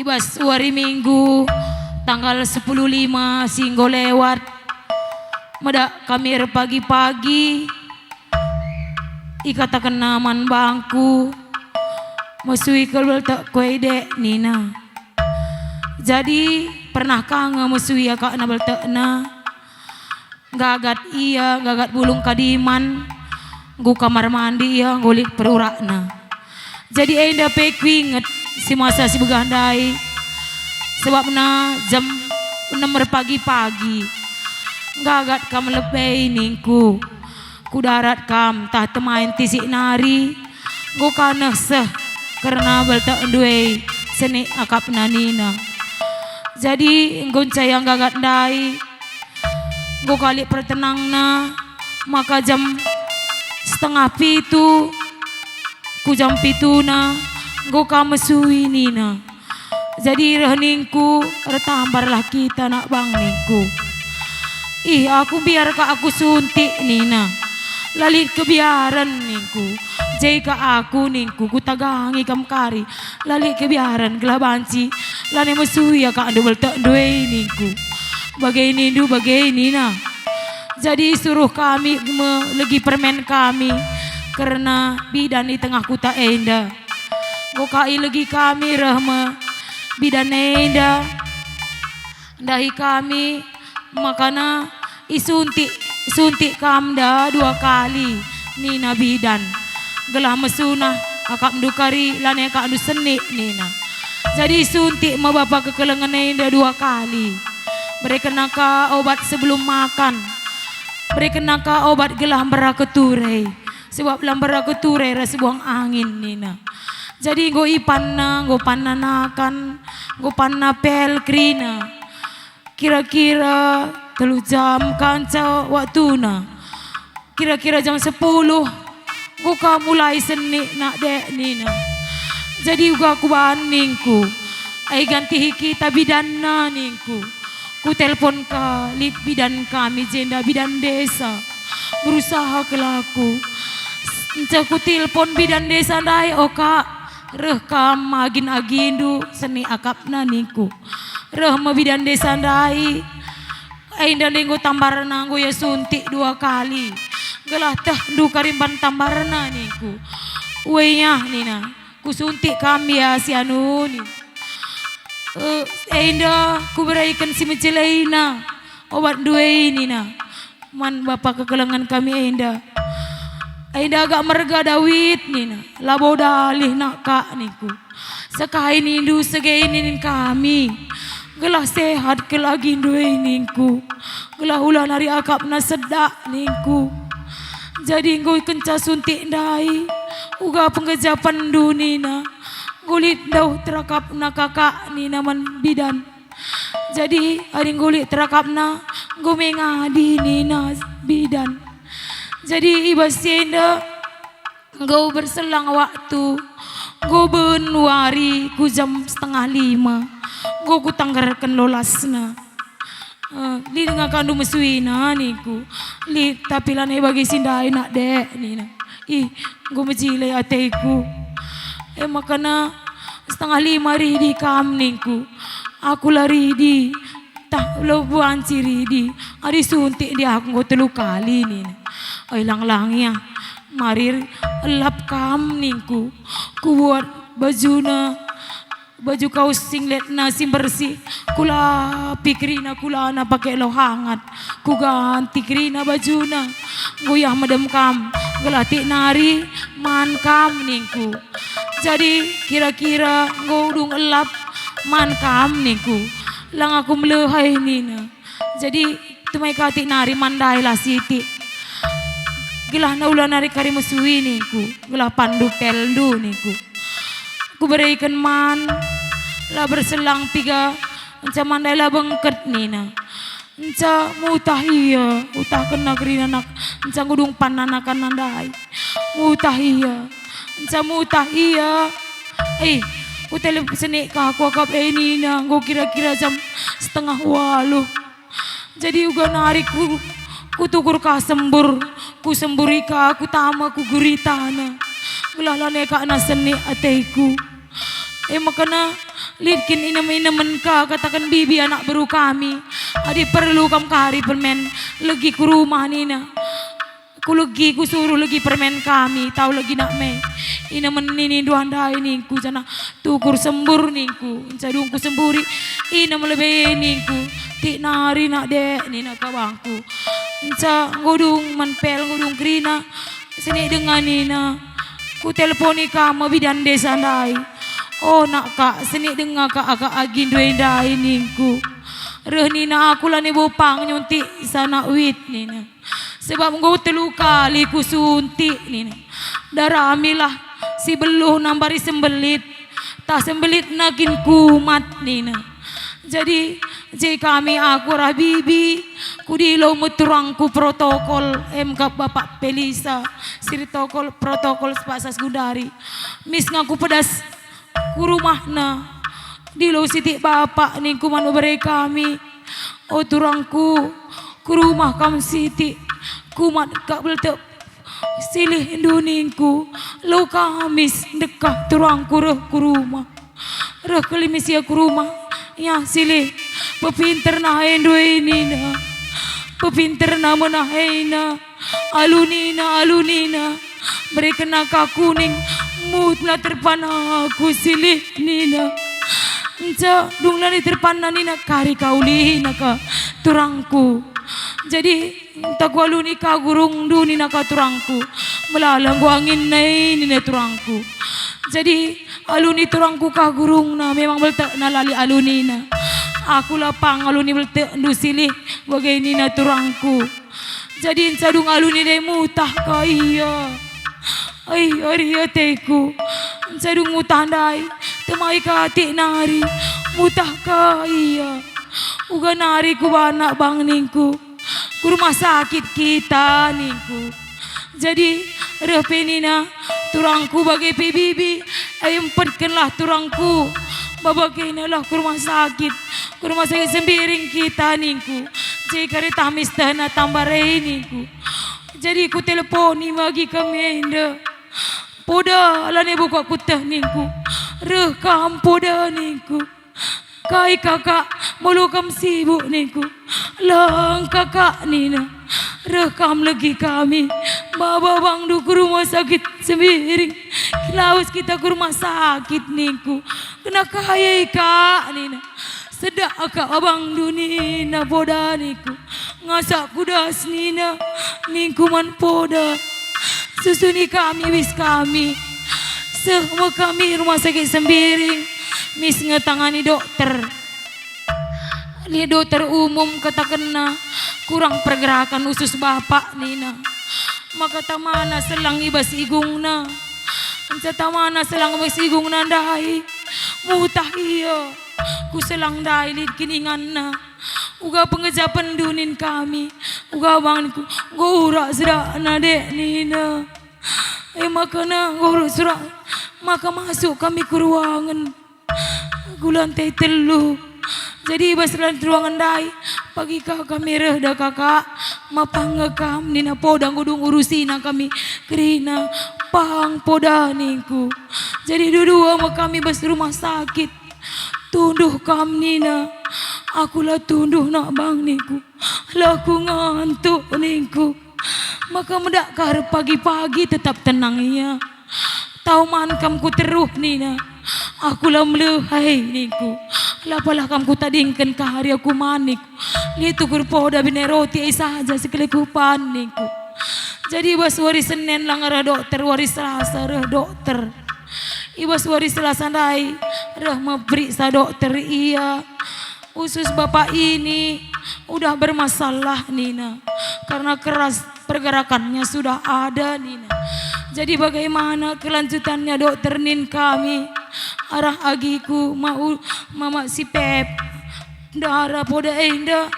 Ibas hari Minggu tanggal 10.5 singgo lewat. Medak kami pagi-pagi ikatakan naman bangku masui kalau tak kue dek Nina. Jadi pernah kangen masui ya kak nabal tak na gagat iya gagat bulung kadiman gu kamar mandi ya ngulik perurakna. Jadi enda pekwinget si masa si begandai sebab na jam 6 pagi-pagi gagat kam lebay ningku ku darat kam tah temain tisik nari gu kaneh seh karena belta duwe seni akap nanina. Jadi goncay yang gagat dai gu kali pertenang na maka jam setengah pitu ku jam pitu na gu kamesui nina. Jadi rehningku retambarlah kita nak bang ningku. Ih aku biar ka aku suntik nina. Lali kebiaran ningku. Jika aku ningku ku tagangi kam kari. Lali kebiaran gelah banci. Lani mesui ya ka ando beltak duwe ningku. Bagai nindu bagai nina. Jadi suruh kami legi permen kami. Karena bidan di tengah kuta enda. Gokai lagi kami rahma bidan enda. Dahi kami makana suntik kamda 2 kali nina bidan. Gelah mesuna akak mendukari lane akak andu seni nina. Jadi suntik ma bapak kekelengan enda 2 kali. Mereka naka obat sebelum makan. Mereka naka obat gelah beraketure. Sebab lambara keture rasa buang angin nina. Jadi go ipanna, go pananakan, go panna pel krina. Kira-kira 3 jam kanca waktuna. Kira-kira jam 10 go ka mulai seni nak dek nina. Jadi juga aku bandingku. Ai ganti kita bidanna ningku. Ku telpon ka lit bidan kami jenda bidan desa. Berusaha kelaku. Ku telepon bidan desa dai oka reh kam magin agindu seni akap naniku reh ma bidan desa dai ainda lenggo tambarna go ya suntik 2 kali gelah teh du karimban tambarna niku wenya nina ku suntik kami ya si anu ni ainda ku beraikan si mecelaina obat duwe nina man bapak kekelengan kami ainda agak merga Dawid nina labo dalih nak kak niku sekain indu segainin kami gelah sehat ke lagi duwe ningku gelah ulah nari akap na sedak ningku jadi ngoi kenca suntik dai uga penggejapan du nina gulit dau terakap na kakak nina man bidan jadi hari gulit terakap na ngomengadi nina bidan. Jadi ibas senda go berselang waktu go benwari ku jam 4:30 go ku tanggarkan lolasna li dengan kandu mesuina niku li tapi lane bagi sindai nak dek nina ih go mejile ateku makana 4:30 ridi kam niku aku lari di tak lo buan ciridi ari suntik dia aku go 3 kali nina. Ay lang-langnya marir elap kam ningku ku buat baju kaos singlet nasi bersih kula pikrina kula na pakai lo hangat ku ganti krina bajuna goyah medem kam gelati nari man kam ningku jadi kira-kira ngodung elap man kam ningku lang aku melehai nina jadi tumai kati nari mandai lah siti gelah na ulah nari kari mesui niku gelah pandu peldu niku ku beraikan man lah berselang 3 enca mandai lah bengket nina enca mutah iya utah kena kerina nak enca gudung pananakan nandai mutah iya enca mutah iya ku telepon seni ka aku akap nina go kira-kira jam 7:30 jadi uga narik ku tukur ka sembur ku semburi ka ku tama ku guritana gelah lane ka na seni ateku makana Lidkin inem-inemen ka katakan bibi anak baru kami. Adi perlu kam kari permen lagi ke rumah Nina. Ku lagi ku suruh lagi permen kami tahu lagi nak me. Inemen nini duandai ningku jana tukur sembur ningku. Cadung ku semburi inem lebih ningku. Tik nari nak dek Nina kabangku. Inca ngodung manpel ngodung krina. Sini dengan Nina. Ku telponi kamu bidan desa ndai. Oh nak kak seni dengar kak agak agin duendai ningku. Reh Nina aku lah ni bopang nyuntik sana wit Nina. Sebab engkau telu kali ku suntik Nina. Darah amilah si beluh nambari sembelit. Tak sembelit nakin kumat Nina. Jadi kami aku rabibi ku dilau meturangku protokol MK Bapak Pelisa sirtokol protokol sepasas gudari. Mis ngaku pedas ku rumahna dilau sitik bapak ning kuman beri kami. Oh turangku ku rumah kam sitik kumat kak beltek silih induningku lo kamis dekah turangku reh ku rumah reh kelimisia ku rumah ya silih pepinter nah endoi Nina pepinter na menaheina alunina mereka nak kuning mutlah terpana aku silih Nina enca dunglah ni terpana Nina kari kauli naka turangku. Jadi tak walu ni ka gurung du ni naka turangku melalang gua angin nai ni turangku. Jadi aluni turangku ka gurung na memang beltak na lali aluni na. Aku lapang aluni beltak du silih bagai ni na turangku. Jadi sadung aluni dai mutah ka iya. Ai ari teku. Sadung mutah dai temai ka atik nari mutah ka iya. Uga nari ku banak bang ningku. Ku rumah sakit kita ningku. Jadi repe Nina turangku bagai PBB ayo empatkanlah turangku babagainalah ku rumah sakit sembiring kita ningku. Jadi kari tamis dana tambare ningku. Jadi ku teleponi bagi kami enda poda ala ne buka kutah ningku reh kam poda ningku. Kai kakak malu kam sibuk ningku lang kakak Nina rekam lagi kami baba bang du ke rumah sakit sembiring laus kita ke rumah sakit ningku kena kaya kak Nina sedak kak abang du Nina poda ningku ngasak kudas Nina ningku man poda susuni kami wis kami semua kami rumah sakit sembiring mis ngetangani dokter. Lihat dokter umum kata kena kurang pergerakan usus bapak Nina. Maka tamana selang ibas igungna. Anca tamana selang ibas igungna dai. Mutah iya. Ku selang dai lid kininganna. Uga pengejapan dunin kami. Uga banganku gorak sedak na dek Nina. Makana gorak sedak. Maka masuk kami ke ruangan. Gulantai telu. Jadi basran ruangan dai pagi kami reda kakak mapangekam Nina podang gudung urusina kami kerina pang poda ningku. Jadi dua sama kami bas rumah sakit tunduh kam Nina akulah tunduh nak bang ningku laku ngantuk ningku maka mendakar pagi-pagi tetap tenang iya tahu man kamku teruh Nina akulah melehai ningku lapalah kamku tadingkan ke hari aku manik litu kurpoda bine roti saja sekali ku panikku. Jadi ibas wari Senin lang arah dokter wari Selasa reh dokter ibas wari Selasa dai reh meperiksa dokter iya usus bapak ini udah bermasalah Nina karena keras pergerakannya sudah ada Nina. Jadi bagaimana kelanjutannya dokter nin kami arah agiku mau mama si Pep darah poda enda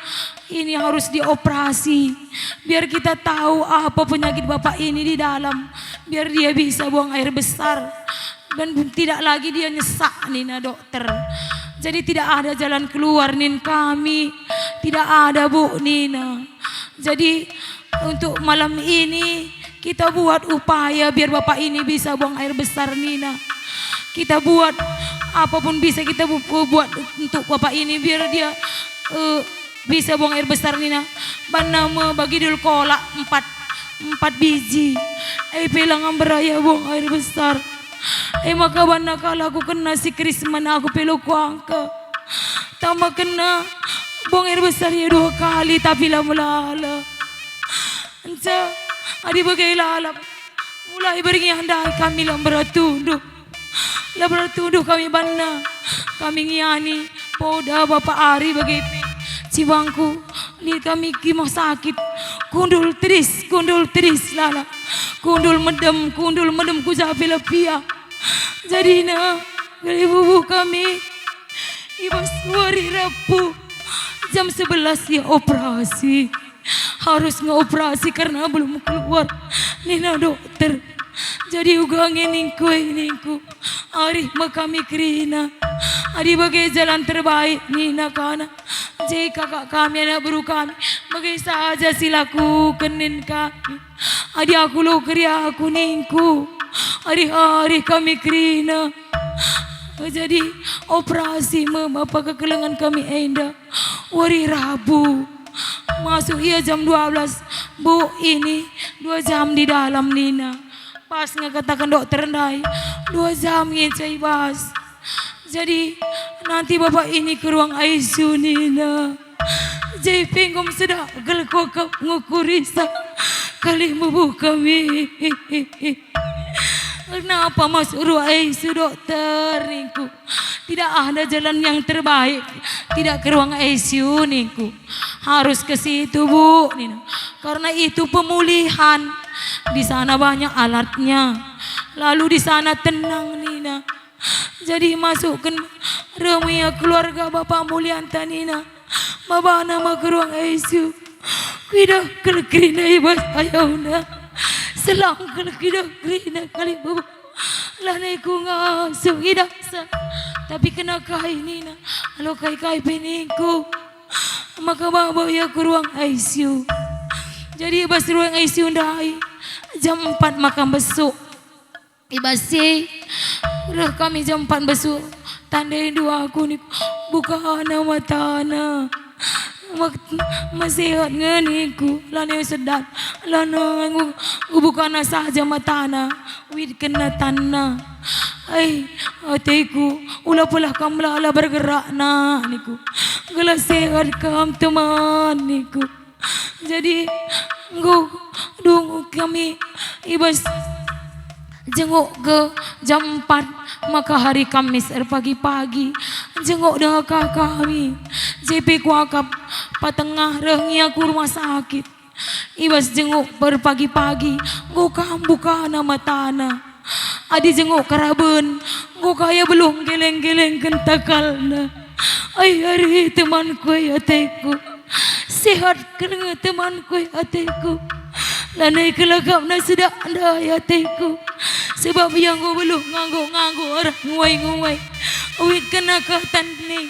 ini harus dioperasi biar kita tahu apa penyakit bapak ini di dalam biar dia bisa buang air besar dan tidak lagi dia nyesak Nina dokter. Jadi tidak ada jalan keluar nin kami tidak ada Bu Nina. Jadi untuk malam ini kita buat upaya biar bapak ini bisa buang air besar Nina. Kita buat apapun bisa kita buat untuk bapak ini biar dia bisa buang air besar Nina. Banama bagi dulu kolak 4 biji. Pelangan beraya buang air besar. Maka bana kala aku kena si Krisman aku peluk angka. Tambah kena buang air besar ya 2 kali tapi lama-lala. Anja adi bagai lalap. Mulai beringi handai kami lah beratuduh. Lah beratuduh kami bana. Kami ngiani poda bapak Ari bagai Cibangku. Lihat kami kimah sakit. Kundul tris lala. Kundul medem ku japila pia. Jadi ibu kami ibas hari Rabu jam 11 ya operasi. Harus ngoperasi karena belum keluar Nina dokter. Jadi ugangin ningku Ari kami kerina. Adi bagai jalan terbaik Nina kana. Jadi kakak kami anak baru kami bagai saja silaku kenin kami. Adi aku lo kerja aku ningku. Hari-hari kami kerina. Jadi operasi apa kekelengan kami enda. Hari Rabu. Masuk ia jam 12. Bu ini 2 jam di dalam Nina. Pas ngekatakan dokter ndai 2 jam ngecai bas. Jadi nanti bapak ini ke ruang ICU Nina. Jadi pinggum sedang gelkokap ngukurisa kali mubuh kami. Kenapa masuk ruang ICU dokter niku? Tidak ada jalan yang terbaik. Tidak ke ruang ICU niku. Harus ke situ Bu Nina. Karena itu pemulihan. Di sana banyak alatnya. Lalu di sana tenang Nina. Jadi masukkan remia keluarga Bapak Mulyanta Nina. Bapak nama ke ruang ICU. Kita kerina ibas ayahuna. Selang kita kerina kali Bapak. Lanai ku ngasuh idasa. Tapi kena kai Nina. Kalau kai peningku. Maka bawa ya ke ruang ICU. Jadi ibas ruang ICU ndai. Jam 4 makan besuk. Ibasi. Udah kami jam 4 besuk. Tandai 2 aku ni. Buka nama tanah. Masih ngeniku. Lana sedap. Lana buka saja matana. Wid kena tanah. Hatiku. Ulah pula kamu lah bergerak na. Niku. Gelas sehat kamu teman. Niku. Jadi. Dungu kami. Ibas. Jenguk ke jam 4 maka hari Kamis pagi-pagi jenguk dah kami JP kuakap patengah rengi aku rumah sakit ibas jenguk berpagi-pagi buka nama tanah adi jenguk karaben kaya belum geleng-geleng kentakalna hari temanku ya teku sehat kena temanku ya teku lanai kelagap na sudah anda ya teku sebab yang gue belum nganggu orang nguai uit kena kahtan ni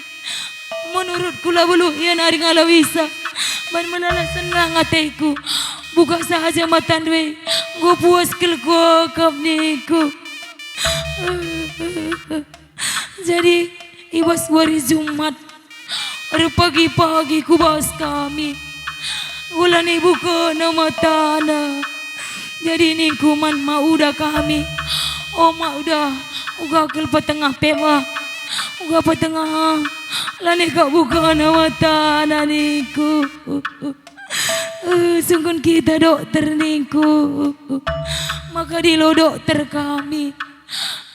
menurut kula belum yang hari ngala bisa ban melala senang hatiku buka sahaja mata dwe gue puas kelko kap niku jadi ibas hari Jumat hari pagi-pagi ku bahas kami ulan ibu ke nama tanah jadi ningkuman ma udah kami ma udah uga ke petengah pema uga petengah lani kak buka nama tanah niku sungguh kita dokter niku maka di lo dokter kami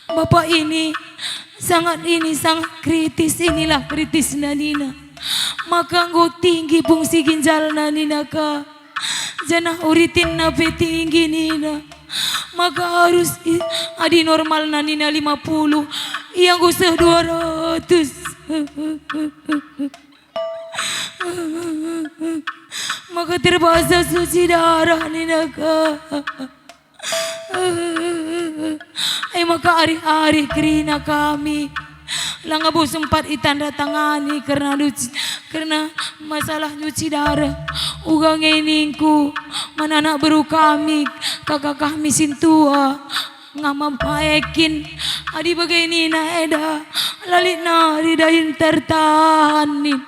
bapak ini sangat kritis inilah kritis Nina maka nggo tinggi fungsi ginjal Nina ka janah uritin nape tinggi Nina maka harus adi normal Nina 50 yang usah 200 maka terbahasa suci darah Nina ka maka hari-hari kerina kami Langgabu sempat itanda tangani karena masalah nyuci darah. Ugang ngeningku mana anak baru kami kakak kami sintua ngamam paekin adi begini na eda lalina ridahin tertahanin.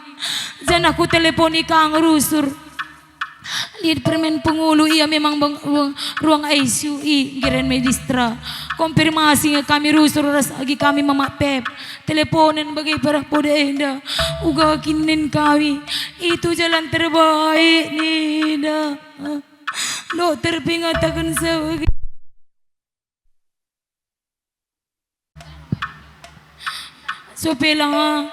Jan aku teleponi kang rusur. Lihat permen pengulu ia memang ruang ICU giren medistra. Konfirmasi kami rusur ras lagi kami mama pep. Teleponan bagi para poda enda. Uga kinin kami. Itu jalan terbaik Nina. Dokter pengatakan sebagai sopelang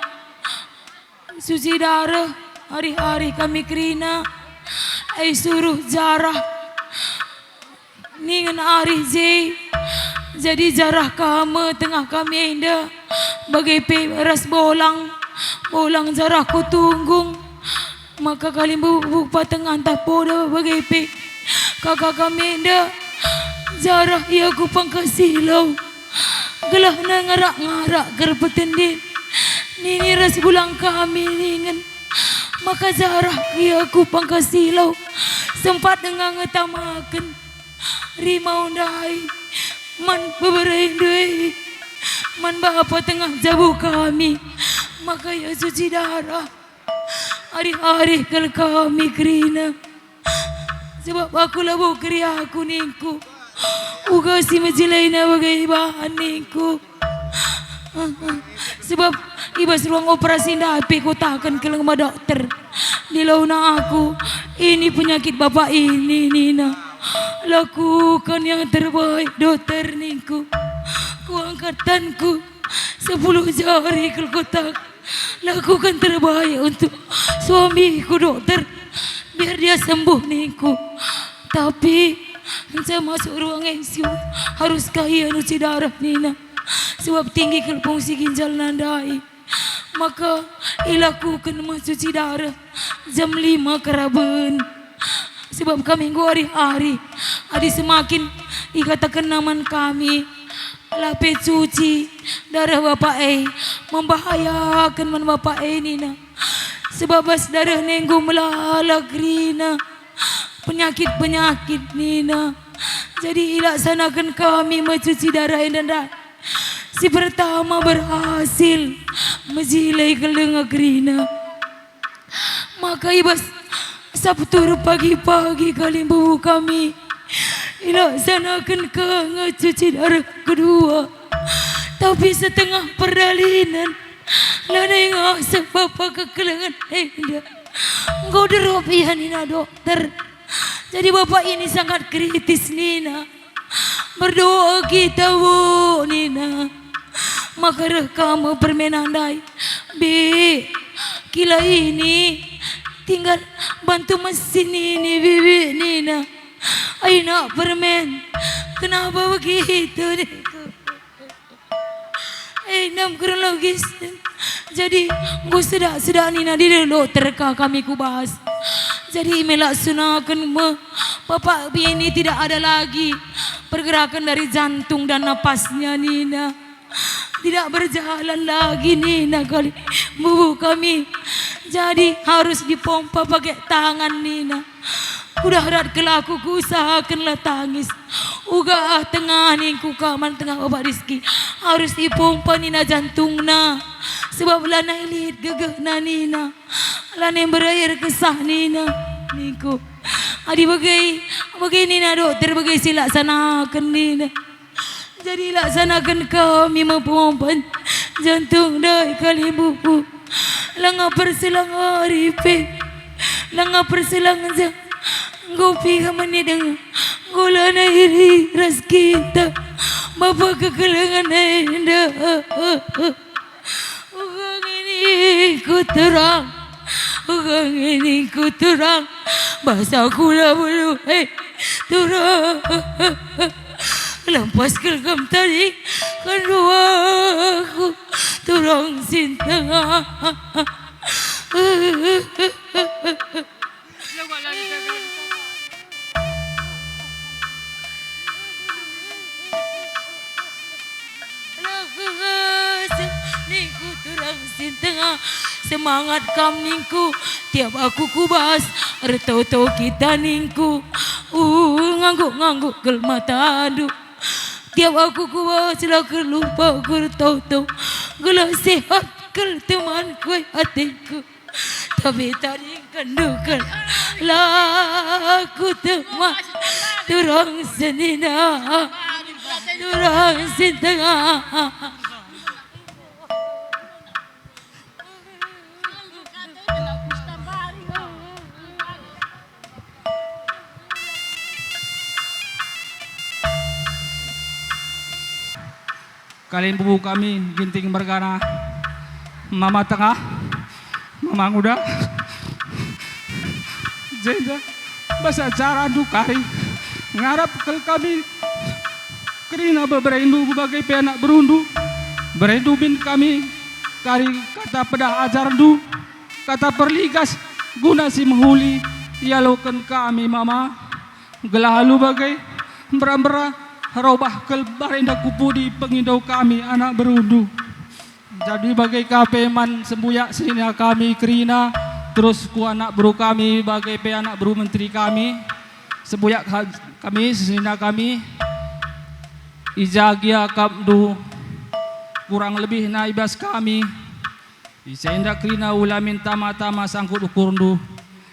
suci darah hari-hari kami kerina ay suruh jarah ningan ari jadi jarah kamu tengah kami indah bagai peras bolang jarahku tunggung maka kali bubuk tengah tak poda bagai kakak kami indah jarah ia ku pangkasilau gelah na ngarak gerpetin din nini ras bulang kami ningan maka jarah ia ku pangkasilau sempat dengan ngetamakan rimau dai man beberein doi man bapa tengah jabu kami maka ya suci darah hari-hari kal kami kerina sebab aku labu kriya aku ningku uga si majilaina bagai bahan ningku sebab ibas ruang operasi napi ku takkan kelang sama dokter di launa aku ini penyakit bapak ini Nina lakukan yang terbaik dokter ningku ku angkatanku 10 jari ke kotak lakukan terbaik untuk suamiku dokter biar dia sembuh ningku tapi saya masuk ruang ICU harus kaya nuci darah Nina sebab tinggi ke fungsi ginjal nandai maka ilakukan mencuci darah jam 5 keraben sebab kami hari-hari adi semakin dikatakan naman kami lape cuci darah bapak membahayakan man bapak Nina sebab bas darah nenggu melalak Rina penyakit Nina jadi ilaksanakan kami mencuci darah dan si pertama berhasil menjilai ke lengak Rina maka ibas Sabtu pagi-pagi kali bubu kami ilaksanakan ke ngecuci darah kedua tapi setengah peralinan lanai ngasa bapak kekelengan engkau derop ya Nina dokter jadi bapak ini sangat kritis Nina berdoa kita bu Nina maka kamu permenandai kila ini tinggal bantu mesin ini bibi Nina ayo nak permen kenapa begitu nam kronologis jadi gue sedang Nina di dokter kami ku bahas jadi melaksanakan bapak ini tidak ada lagi pergerakan dari jantung dan napasnya Nina tidak berjalan lagi Nina kali bubu kami jadi harus dipompa pakai tangan Nina udah rat kelaku ku usahakanlah tangis uga tengah ningku kaman tengah bapak Rizki harus dipompa Nina jantungna sebab lana ilit gegeh na Nina lana berair kesah Nina niku adi bagai Nina dokter bagai silaksanakan Nina jadi laksanakan kami mempompa jantung dari kali bubu langa perselang hari langa perselang jam gopi kamani dengan gulana iri ras kita bapak kekelengan enda ugang ini ku terang bahasa kula bulu turang lampas kelgam tadi kedua aku turang sintang semangat kam ningku tiap aku kubas retau-tau kita ningku ngangguk-ngangguk gel mata adu tiap aku kubas lah kelupa ku retau-tau gula sehat kel temanku hatiku tapi tadi kendukan laku teman turang senina turang sintengah Kalian bubu kami ginting bergana mama tengah mama muda jenda bahasa cara dukari ngarap ke kami kerina berendu bagai penak berundu berendu bin kami kari kata pedah ajar du kata perligas guna si menghuli yalokan kami mama gelahalu bagai berambera robah ke barenda kupudi pengindau kami anak berundu jadi bagai kapeman sembuyak sini kami kerina terus ku anak beru kami bagai pe anak beru menteri kami sembuyak kami sini kami ijagia kabdu kurang lebih naibas kami isenda kerina ulamin tama-tama sangkut ukurundu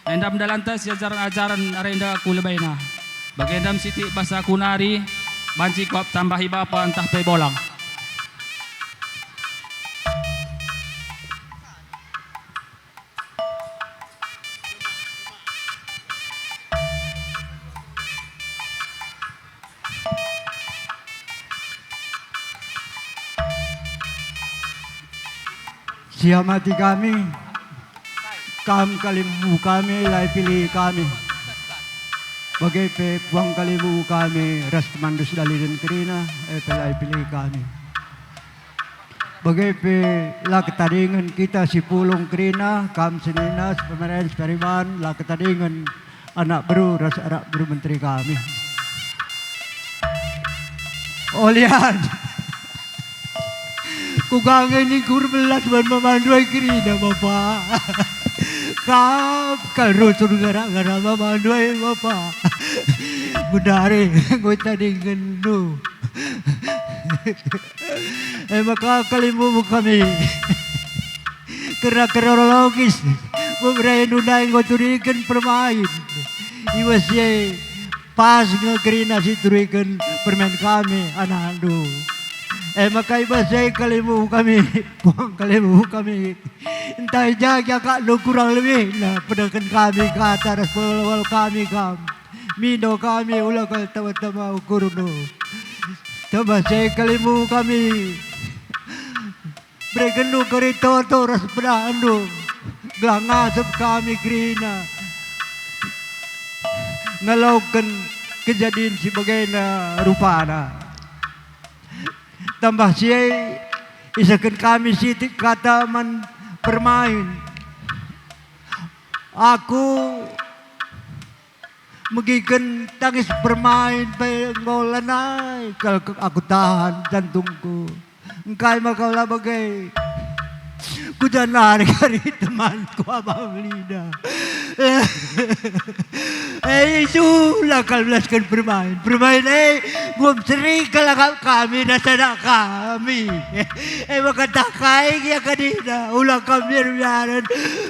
endam dalantas ajaran-ajaran arenda aku lebaina bagai endam siti bahasa kunari banci kop tambahi bapa entah pe bolang. Siamati kami, kalimu kami, lai pilih kami. Bagai pe puang kalimu kami ras mandus dalilin kerina pelai pilih kami. Bagai pe la ketadingan kita si pulung kerina kam senina pemerintah pariman la ketadingan anak beru ras anak beru menteri kami. Olian kugangan ni kurbelas ban memandui kerina bapa. Kap kalau gara-gara memandui bapa. Budare gue tadi gendu. Maka kalimu kami kera kronologis beberapa nunai gue turikan permain. Iwas ye pas ngekerina si turikan permain kami anak andu. Maka ibasay kalimu kami, buang kalimu kami. Entah jaga kak lo kurang lebih lah pedakan kami ke atas pelawal kami kam. Mino kami ulah kal tawa-tawa ukuruno. Tabasay kalimu kami. Bregenu kerito ras pedando. Glangasap kami kerina. Ngalaukan kejadian si bagaina rupana. Tambah siya isakan kami sitik kata man permain. Aku magikan tangis bermain penggolanay kalau aku tahan jantungku. Engkau makaulah bagai kuda narik hari temanku abang Lida. Isulah kalbelaskan bermain. Bermain gum sering kalakal kami nasana kami. Makata kai kaya kanina. Ulang kami biaran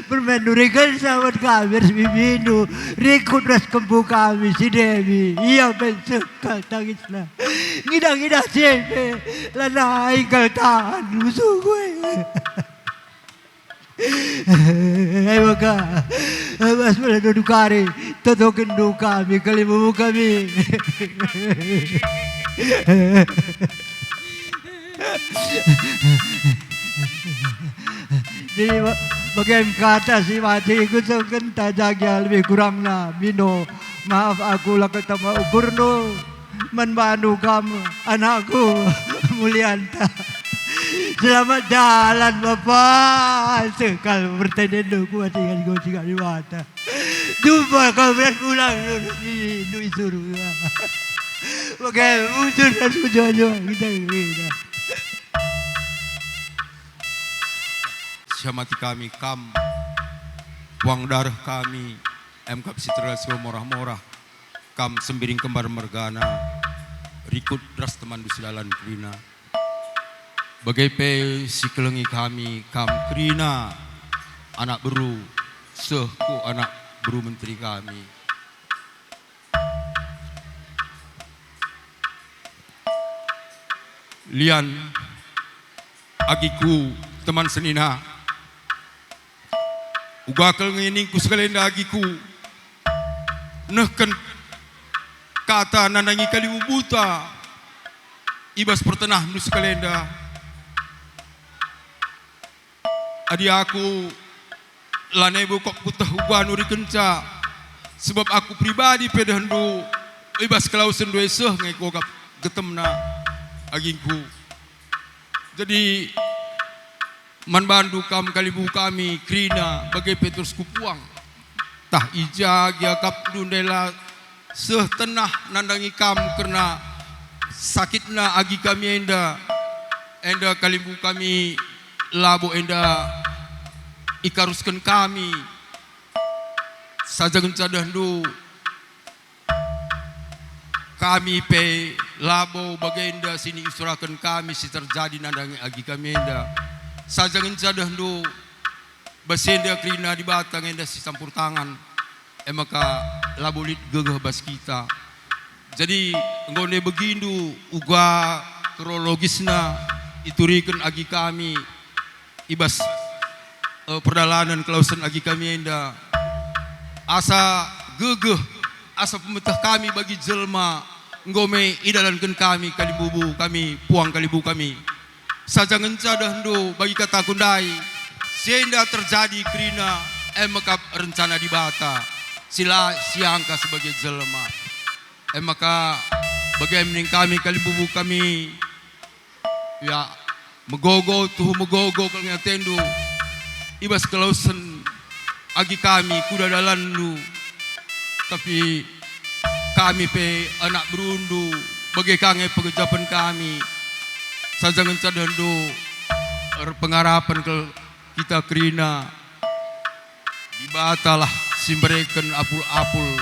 bermain nurikan sama kami bibinu. Rikut ras kempu kami si Dewi. Iya bensekal tangis na. Ngida-ngida siapa lanai kal tahan musuh gue. Maka mas malah dukari totokin duka kami kalimu kami. Jadi bagaimana kata si mati ikut sekenta jaga lebih kurang lah Mino maaf aku lah ketemu ukurno menbantu kamu anakku Mulyanta. Selamat jalan Bapak. Sekal bertanya ku tinggal go tinggal di mata. Jumpa kau beras pulang di suruh. Oke, muncul dan muncul kita ini. Siamati kami kam buang darah kami MK Citra Semua morah-morah kam sembiring kembar mergana rikut ras teman dusilalan krina bagai pe si kelengi kami kam kerina anak beru sehku anak beru menteri kami. Lian agiku teman senina uga kelengi ku sekalenda agiku nehken kata nandangi kali ubuta ibas pertenah nu sekalenda adi aku lanebu kok putah uga nuri kenca sebab aku pribadi pedahandu ibas kelausan dua seh ngeko gap getemna agingku. Jadi man bandu kam kalibu kami krina bagai petrus kupuang tah ija gia kap dundela seh tenah nandangi kam karena sakitna agi kami enda kalibu kami labo enda ikaruskan kami saja gencadandu kami pe labo bagenda sini isurakan kami si terjadi nandangi agi kami enda saja gencadandu basenda krina di batang enda si campur tangan maka labolit gegeh bas kita. Jadi nggone begindu uga kroologisna iturikan agi kami ibas perdalanan kelausan agi kami enda asa gegeh asa pemetah kami bagi jelma ngome idalankan kami kalibubu kami puang kalibu kami saja ngencadahndo bagi kata kundai senda terjadi krina maka rencana di bata sila siangka sebagai jelma maka bagaimana kami kalibubu kami ya megogo kalau ngatendu ibas kelausan agi kami kuda dalandu tapi kami pe anak berundu bagai kange pengejapan kami saja ngencadahndo pengharapan ke kita kerina dibatalah simbrekan apul-apul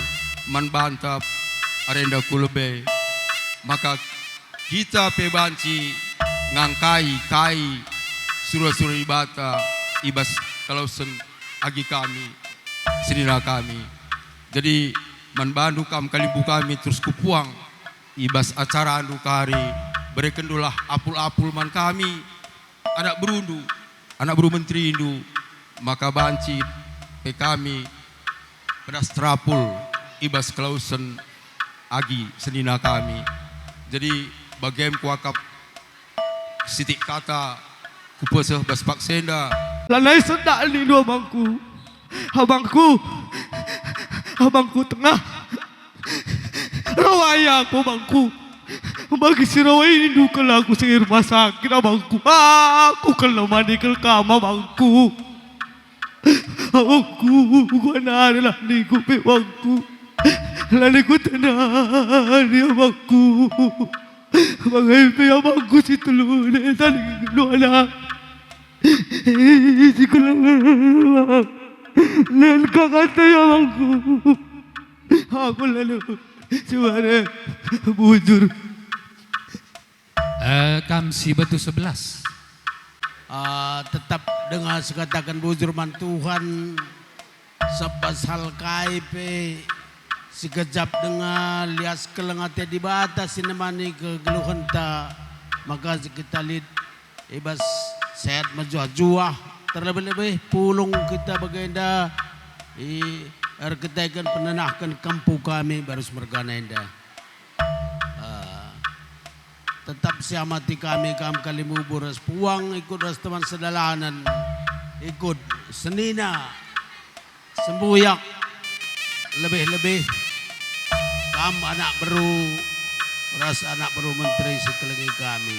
man bantap arenda kulebe maka kita pe banci ngangkai kai surah-surah ibata ibas kalausen agi kami senina kami. Jadi man bandu kam kalibu kami terus kupuang ibas acara andu kari berekendulah apul-apul man kami anak berundu anak beru menteri indu maka banci pe kami pedas trapul ibas kelausen agi senina kami. Jadi bagem kuakap sitik kata kupeseh bas paksenda Lanai sendak ni dua abangku tengah rawaya aku bangku bagi si rawaya ini dukal aku sehir rumah sakit abangku aku kalau mandi kel kama bangku gua adalah ni ku pe bangku lalu ku tenang dia bangku bagai pe abangku si telur tadi dua anak si kelang dan kakak ya bangku aku lalu suara bujur Kamsi Batu 11 tetap dengan sekatakan bujur man Tuhan sebasal kaipe sekejap dengan lias kelengate di batas sinemani kegeluhan ta maka kita lihat ibas sehat menjuah-juah terlebih-lebih pulung kita bagenda kita penenahkan kampung kami baru mergana indah tetap siamati kami kalimu buras puang ikut ras teman sedalanan ikut senina sembuyak lebih-lebih kam anak beru ras anak beru menteri sekelengi kami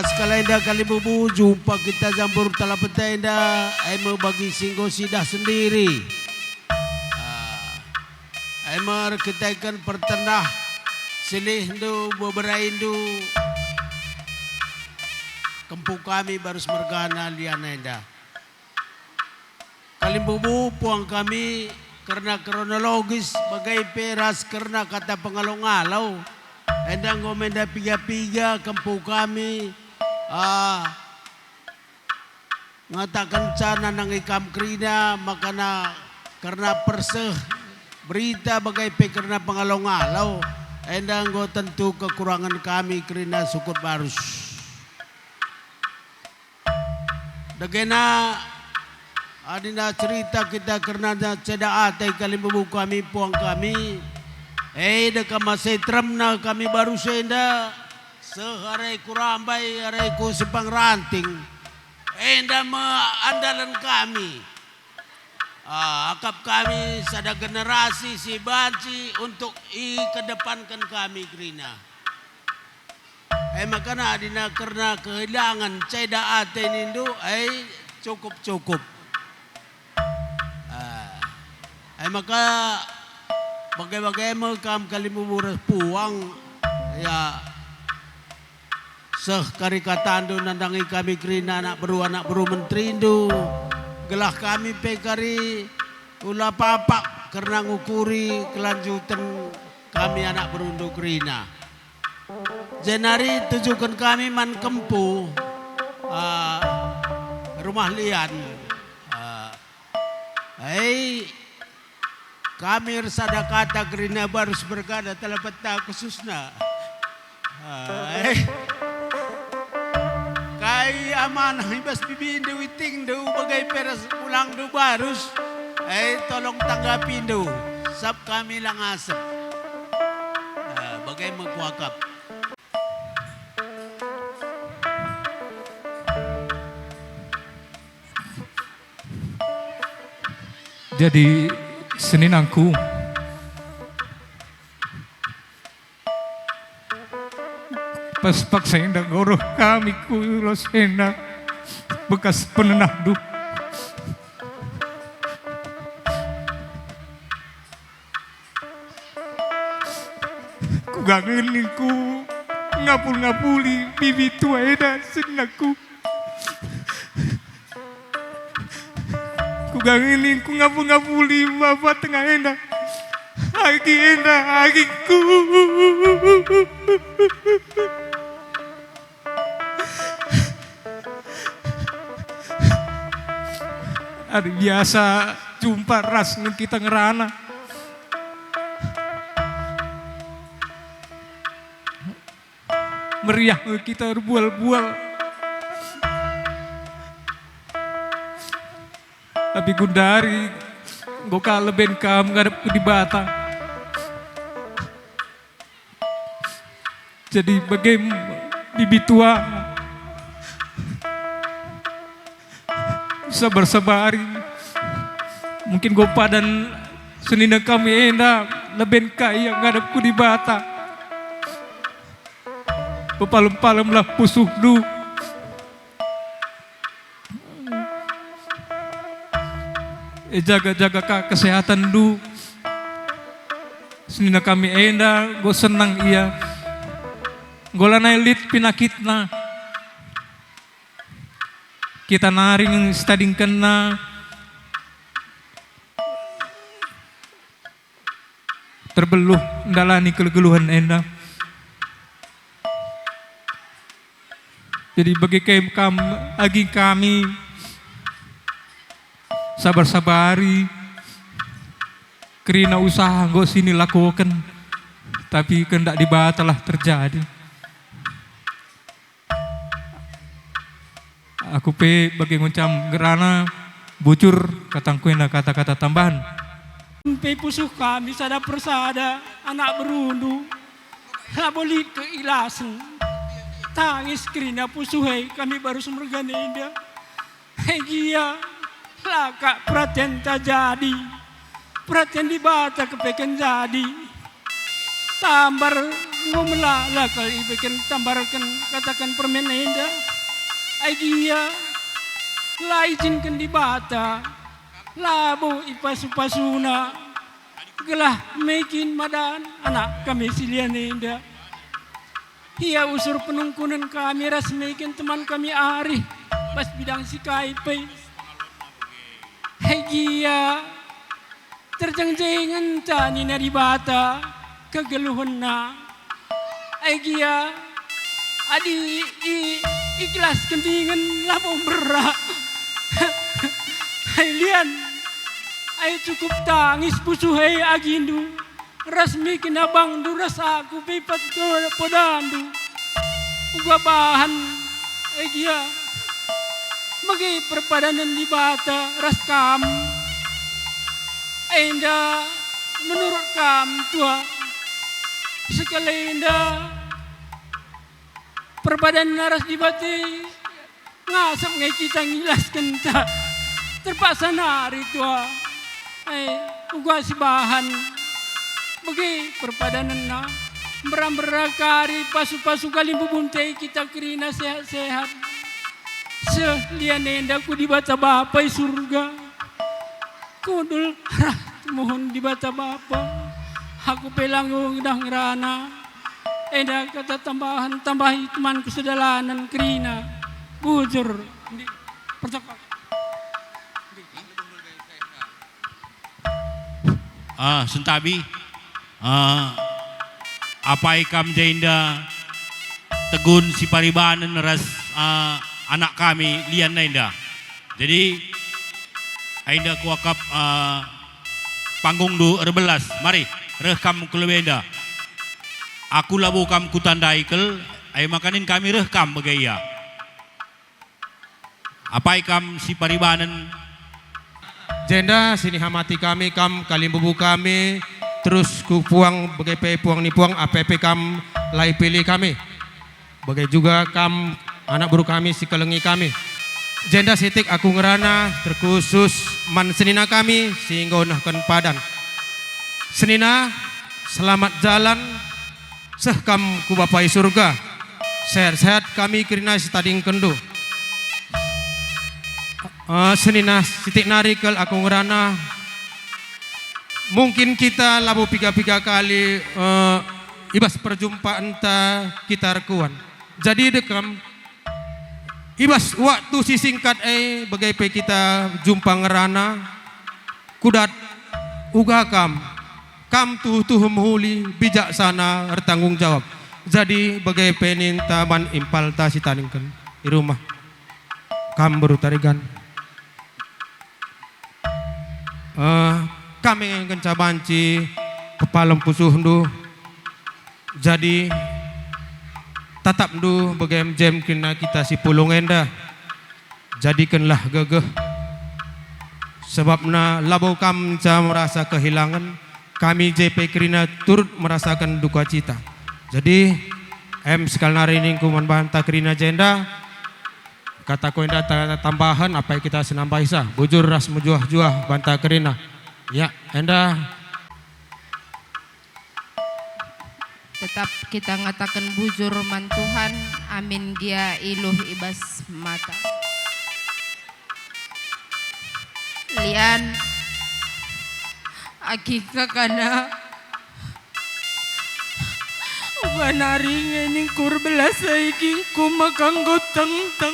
sekali dah kalimu jumpa kita jambur talapeta indah mau bagi singgo sidah sendiri emar kita ikan pertenah silih ndu beberaindu kampung kami baru mergana lianenda kalimbubu puang kami karena kronologis bagai peras karena kata pengalau-ngalau endang gomenda piga-piga kempu kami ngatakan cana nang ikam krina makana karena perseh berita bagai karena pengalau-ngalau endang go tentu kekurangan kami krina sukut barus dagena adina cerita kita karena ceda atai kali bubu kami puang kami deka masih tremna kami baru senda seharai kurambai harai ku sepang ranting enda andalan kami akap kami sada generasi si banci untuk kedepankan kami krina makana adina karena kehilangan ceda ate nindu cukup maka bagai-bagai kam kali buburas puang ya seh kari katandu nandangi kami krina anak beru menteri indu gelah kami pekari ulah papak karena ngukuri kelanjutan kami anak berundu krina jenari tujukan kami man kempu rumah lian kami resada kata krina barus bergada telah peta khususna kai amanah ibas bibin dewi ting do bagai peras pulang do barus tolong tanggapin do sab kami lang asap bagai mengkuakap Jadi seninangku pas paksa indah goroh kami kulo sena bekas penenahdu ku gangenin ku ngapul-ngapuli bibi tua eda senaku ku gangenin ku ngapul-ngapuli bapak tengah enda Agi enda agiku Ada biasa jumpa ras kita ngerana. Meriah kita berbual-bual. Tapi gundari boka leben kam ngadep ke di bata. Jadi bagaimana bibi tua sabar-sabari mungkin gopa dan senina kami enda leben kaya ngadepku di bata pepalem-palem lah pusuh du jaga-jaga kesehatan du senina kami enda go senang iya golana elit pinakitna kita naring stading kena terbeluh ndalani kelegeluhan enda. Jadi bagi kami sabar-sabari kerina usaha nggo sini lakukan tapi kendak dibatalah terjadi. Aku bagi ngucam gerana bucur katangku ena kata-kata tambahan. Pusuh kami sada persada anak berundu labolit keilasan tangis kerina pusuhai kami baru semergana indah hegia laka perhatian tak jadi perhatian di bata kepeken jadi tambar ngumela kali bikin tambarkan katakan permen indah hegia la izinkan di bata labo ipasu-pasuna gelah mekin madan anak kami silian indah ia usur penungkunan kami ras mekin teman kami ari pas bidang si kaipai hegia terjeng-jengan tani nari bata kegeluhan na Aigia adi ikhlas kendingan labong berak. Hai lian, ai cukup tangis pusu hai agindu. Rasmi kinabang du rasa aku pipat ke podandu. Uga bahan aigia. Magi perpadanan di bata raskam. Ainda menurut kam tua. Sekali indah perbadan naras di bati ngasap ngai kita ngilaskan ta terpaksa nari tua uga si bahan bagi perpadanan na beram-berakari pasu-pasu kali bubuntai kita kerina sehat-sehat selian enda ku dibaca bapai surga kudul rah mohon dibaca bapak. Aku pelang udah ngerana. Eda kata tambahi teman kesedalanan kerina. Bujur. Percakapan. Sentabi. Apa ikam jainda tegun si paribanan ras anak kami lian nainda. Jadi ainda kuakap panggung du 12. Mari. Rekam kulebenda. Aku labu kam kutandai kel, ay makanin kami rekam bagaya. Apa ikam si paribanan? Jenda sini hamati kami kam kalimbubu kami terus ku puang bagai puang ni puang APP kam lai pilih kami. Bagai juga kam anak buru kami si kelengi kami. Jenda sitik aku ngerana terkhusus man senina kami sehingga unahkan padan. Senina, selamat jalan, sehkam ku bapai surga, sehat-sehat kami kirina setading kendu. Senina, sitik narikel aku ngerana, mungkin kita labu piga-piga kali ibas perjumpaan ta kita rekuan. Jadi dekam, ibas waktu si singkat bagai pe kita jumpa ngerana, kudat uga kam tuh mehuli bijaksana bertanggung jawab. Jadi bagai peninta man impal ta si taningkan di rumah. Kam berutarigan. Kami yang kenca banci kepala pusuh ndu. Jadi tatap ndu bagai jem kena kita si pulung enda. Jadikanlah gegeh. Sebabna labau kam merasa kehilangan. Kami JP Kerina turut merasakan duka cita. Jadi sekali hari ini ku membantah Kerina jenda. Kata ko enda tambahan apa yang kita senambah isa. Bujur ras mujuah-juah bantah Kerina. Ya, enda. Tetap kita ngatakan bujur man Tuhan. Amin gia iluh ibas mata. Lian Akika kana Wanaring ining kurbelas aiking kumakanggo tang-tang.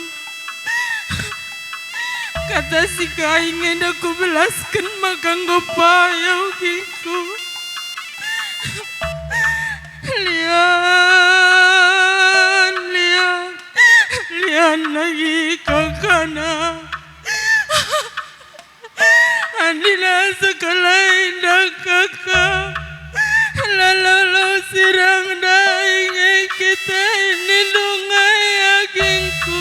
Kata si kaingin aku belaskan makanggo payau kingku. Lian lagi kakana. Andina sekala indah kakak. Lalu sirang daing kita ini dungai agingku.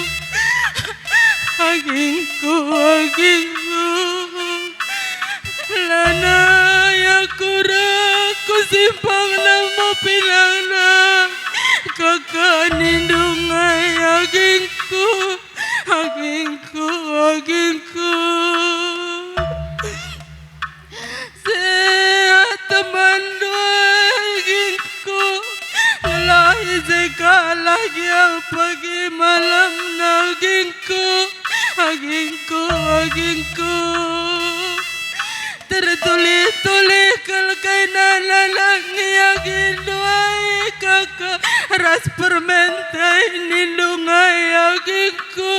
Lana ya ku simpang nama pilana. Kakak nindungai agingku. Sehat teman agingku. Lelahi sekala dia pagi malam nagingku. Agingku. Tertulis-tulis kalkai nalangi aging doai kakak. Ras permentai nindungai agingku.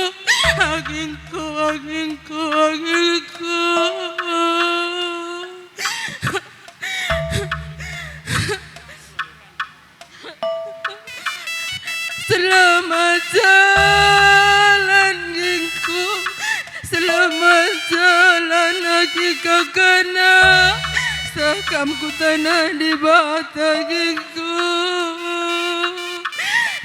Selamat jalan gingku, selamat jalan lagi kakana, sakamku tanah di bata gingku.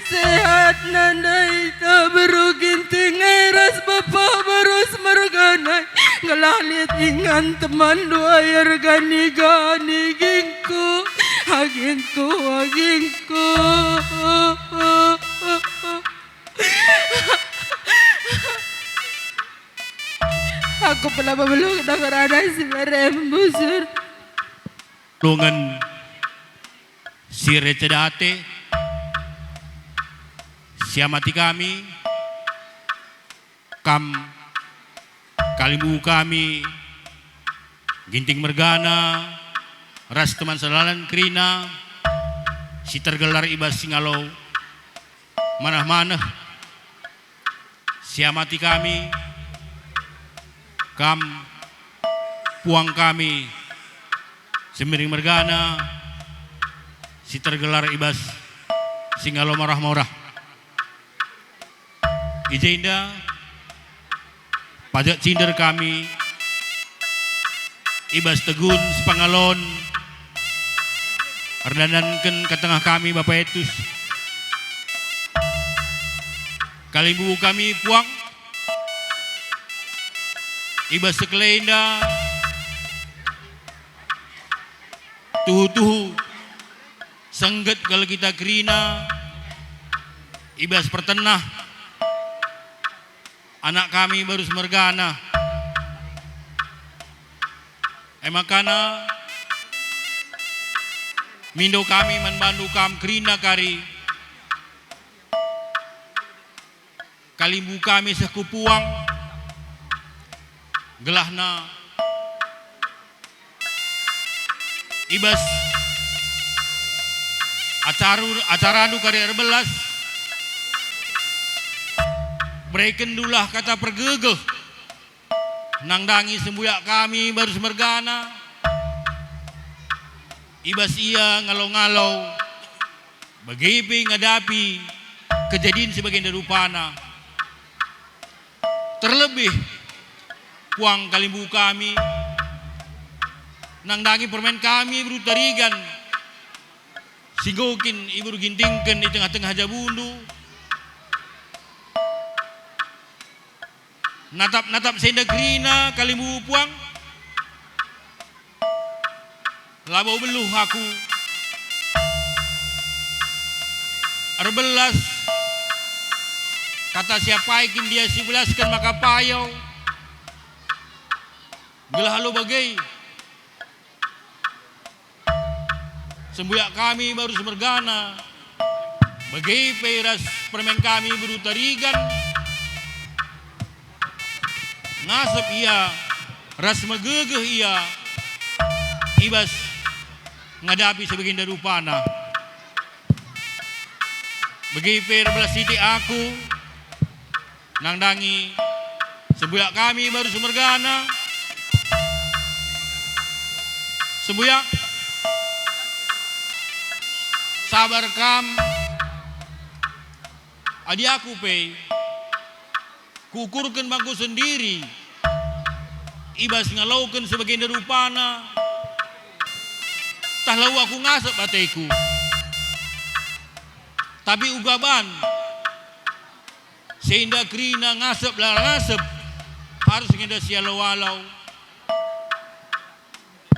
Sehat nandai tak beruginting ras bapa barus merganai, ngelalit ingan teman dua air gani gani gingku, agingku agingku. Aku pernah memeluk nakarana si merembusur. Lungan si recedate siamati kami kam kalimu kami ginting mergana ras teman selalan krina si tergelar ibas singalau manah-manah siamati kami kam puang kami semiring mergana si tergelar ibas singalau marah-marah Ijinda pajak cinder kami ibas tegun sepangalon erdananken ke tengah kami Bapak Etus kalimbu kami puang ibas sekelenda tuhu-tuhu sengget kalau kita kerina ibas pertenah anak kami baru semergana makana mindo kami membantu kam kerina kari kalimbu kami sekupuang gelahna ibas acaranu kari 12 Breken dulah kata pergegeh nangdangi sembuyak kami baru semergana ibas ia ngalau-ngalau bagipi ngadapi kejadian sebagian darupana terlebih puang kalimbu kami nangdangi permen kami berutarigan singgokin ibu gintingken di tengah-tengah jabundu natap senda grina kalimbu puang labau beluh aku 12 kata siapa ikin dia 11 kan maka payau gelah halo bagai sembuyak kami baru semergana bagai peras permen kami berutarigan ngasep ia ras megegeh ia ibas ngadapi sebagian darupana bagi belas siti aku nangdangi sembuyak kami baru semergana sembuyak sabar kam adi aku pe kukurkan bangku sendiri ibas ngalaukan sebagian darupana tah lau aku ngasep bateku tapi ugaban sehingga krina ngasep lah ngasep harus ngeda sialau-walau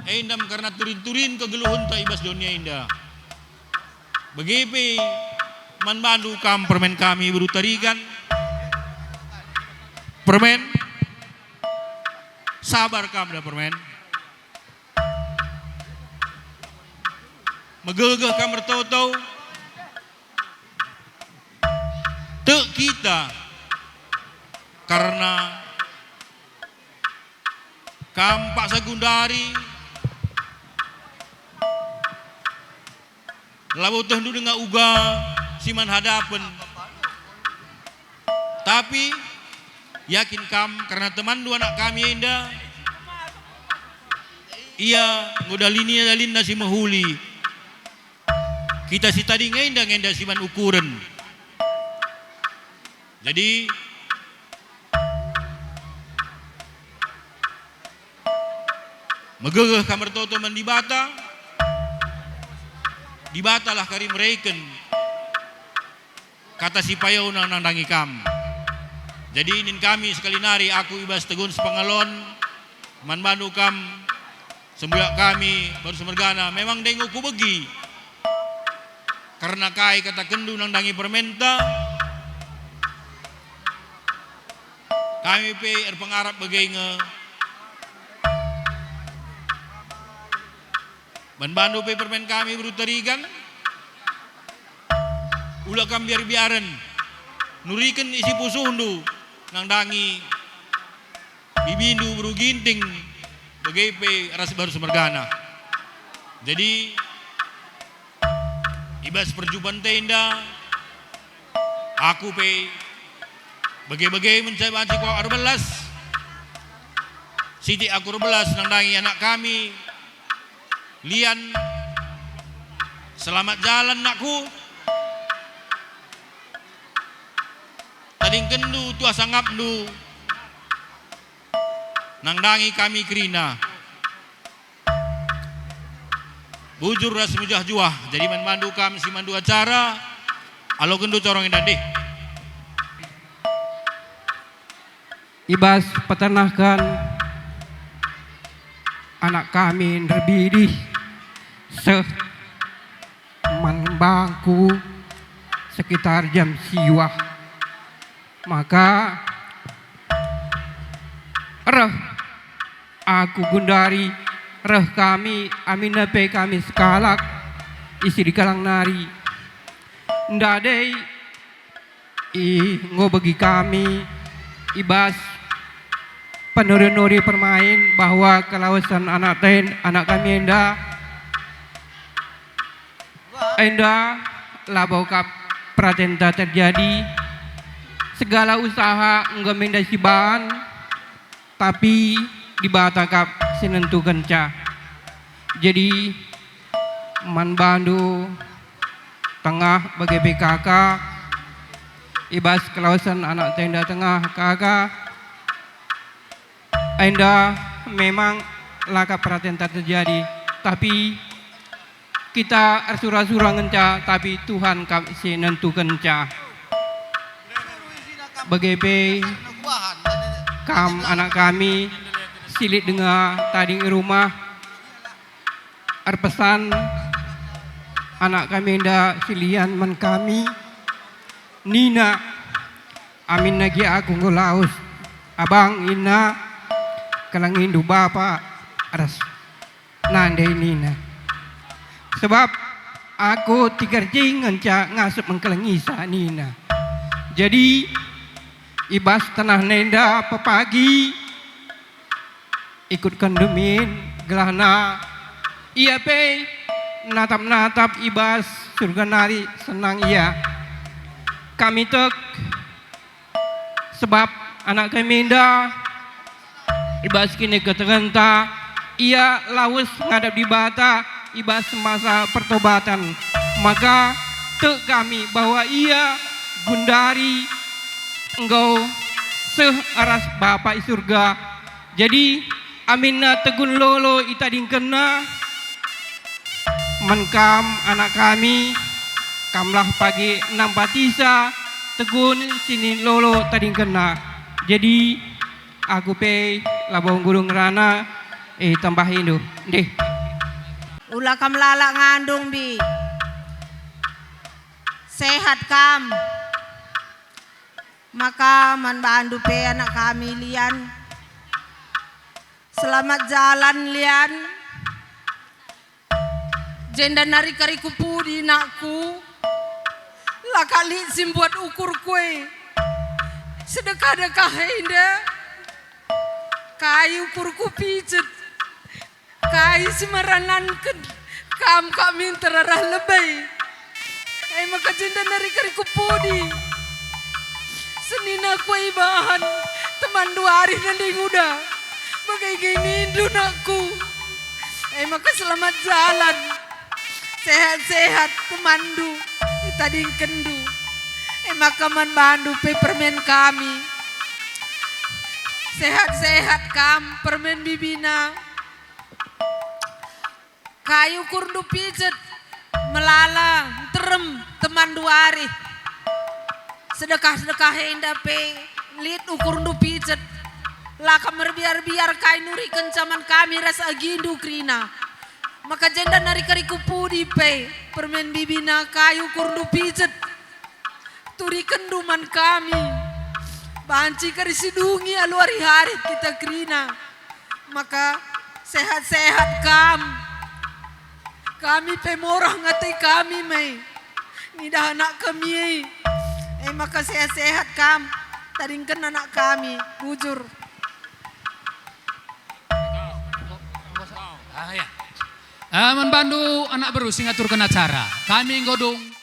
endam karena turin-turin kegeluhun ta ibas dunia indah begipi man bandu kam permen kami berutarigan permen sabar kam dah permen megegeh kam bertau-tau tek kita karena kam Pak Sagundari labu tendu dengan uga siman hadapan tapi yakin kam karena teman dua anak kami indah ia ngudah linia dalin nasi mahuli kita si tadi ngenda siman ukuran Jadi megegeh kamar toto man di bata lah kari mereken kata si payaw nang nandangi kam. Jadi inin kami sekali nari aku ibas tegun sepangalon man bandu kam sembuyak kami baru semergana memang dengo ku begi karena kai kata kendu nang dangi permenta kami pe pengarap bagenge ban bandu pe permen kami berutarigan ulah kam biar-biaren nurikan isi pusundu nang dangi bibindu beru ginting bagai pe ras baru semergana. Jadi ibas perjumpaan tenda aku pe bagai-bagai mencapai anci ko 14 siti aku 14 nang dangi anak kami lian selamat jalan nakku tading kendu tua sangap du nang dangi kami kerina bujur ras mujah juah jadi mandu kam si mandu acara alo kendu corong indandi Ibas peternakan anak kami terbidih manbangku sekitar jam siwah maka aku gundari kami aminape kami sekalak isi di kalang nari ndadei ngo bagi kami ibas penuri-nuri permain bahwa kelawasan anak kami enda labau kap pratenta terjadi segala usaha enggak mendasi bahan tapi dibatakap sinentukan ca jadi man bandu tengah bagi PKK ibas kelawasan anak tenda tengah kakak enda memang laka pratenta terjadi tapi kita arsura-sura ngenca tapi Tuhan si nentukan ca bagi kam anak kami silit dengar tadi di rumah pesan anak kami nda silian man kami Nina amin lagi aku ngolaus abang ina kalang hindu bapa aras nandai Nina sebab aku tikerjing ngenca ngasup mengkelengisa Nina jadi ibas tanah nenda pepagi ikut kandemin gelahna iya pe natap ibas surga nari senang iya kami tek sebab anak kami nda ibas kini keterenta ia laus ngadap di bata ibas masa pertobatan maka tek kami bahwa ia gundari engkau searas Bapak surga jadi amina tegun lolo itading kena menkam anak kami kamlah pagi 6 patisa tegun sini lolo tading kena jadi aku pe labong gurung rana tambahin do deh ulah kam lalak ngandung bi sehat kam maka man bandu pe anak kami lian selamat jalan lian jenda nari kari kupudi nakku lah kali sim buat ukur kue sedekah-dekah henda kai ukur ku pijet kai simaranan kam kami terarah lebay maka jenda nari kari kupudi senina kue bahan teman 2 hari nanti muda bagai gini dunakku maka selamat jalan sehat-sehat temandu tadi kendu maka man bandu pe permen kami. Sehat-sehat kam permen bibina. Kayu kurdu pijet melala terem teman duari. Sedekah-sedekah indah pe lit ukur ndu pijet. Laka merbiar-biar kai nuri kencaman kami rasa agindu krina. Maka jenda nari kariku pudi pe permen bibina kayu kurdu pijet. Turi kenduman kami. Banci kari sidungi alu hari-hari kita krina. Maka sehat-sehat kam. Kami pe morah ngatai kami mai. Nidah anak kami. Maka sehat-sehat kam. Taringkan anak kami. Bujur. Man bandu anak baru sing aturkan acara. Kami godong